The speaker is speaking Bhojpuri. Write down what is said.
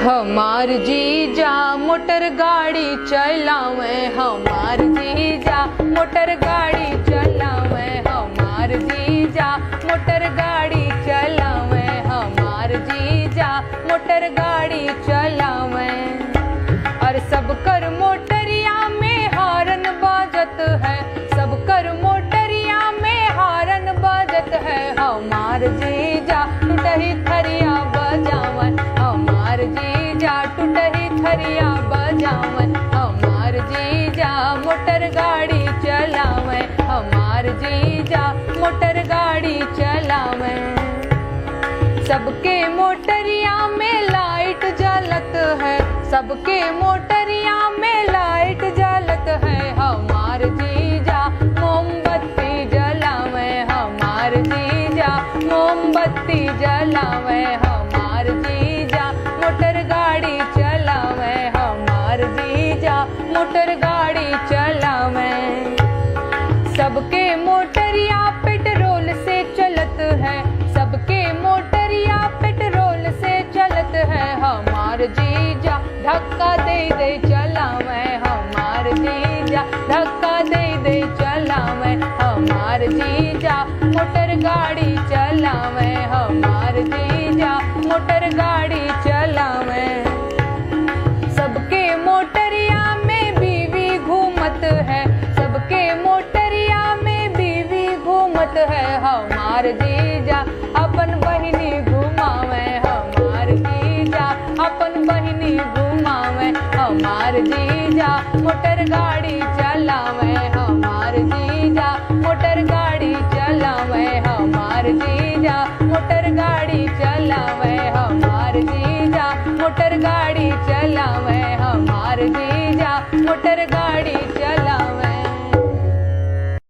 हमार जीजा मोटर गाड़ी चलावे, हमार जीजा मोटर गाड़ी चलावे, हमार जीजा मोटर गाड़ी चलावे, हमार जीजा मोटर गाड़ी चलावे। और सब कर मोटरिया में हारन बाजत है, सब कर मोटरिया में हारन बाजत है। हमार जीजा टूटही थरिया बजावन, हमार जीजा टूटही थरिया बजावन, हमार जीजा मोटर गाड़ी चलावे, हमार जीजा मोटर गाड़ी चलावे। सबके मोटरिया में लाइट जलत है, सबके मोटरिया में लाइट जलत है। हमार जीजा मोमबत्ती जलावे, हमार जीजा मोमबत्ती जलावे, हमार जीजा मोटर गाड़ी चलावे, हमार जीजा मोटर गाड़ी चलावे। सबके मोटरिया पेट्रोल से चलत है, सबके मोटरिया पेट्रोल से चलत है। हमार जीजा धक्का दे चलावे, हमार जीजा धक्का दे चलावे, हमार जीजा मोटर गाड़ी चलावे, हमार जीजा मोटर गाड़ी चलावे। सबके मोटरिया में बीवी घूमत है, सबके मोटरिया में बीवी घूमत है। हमार जीजा अपन बहिनी घुमावे, हमार जीजा अपन बहिनी घुमावे, हमार जीजा मोटर गाड़ी चलावे, हमार जीजा मोटर गाड़ी चलावे, हमार जीजा मोटर गाड़ी चलावे, हमार जीजा मोटर गाड़ी चलावे, हमार जीजा मोटर गाड़ी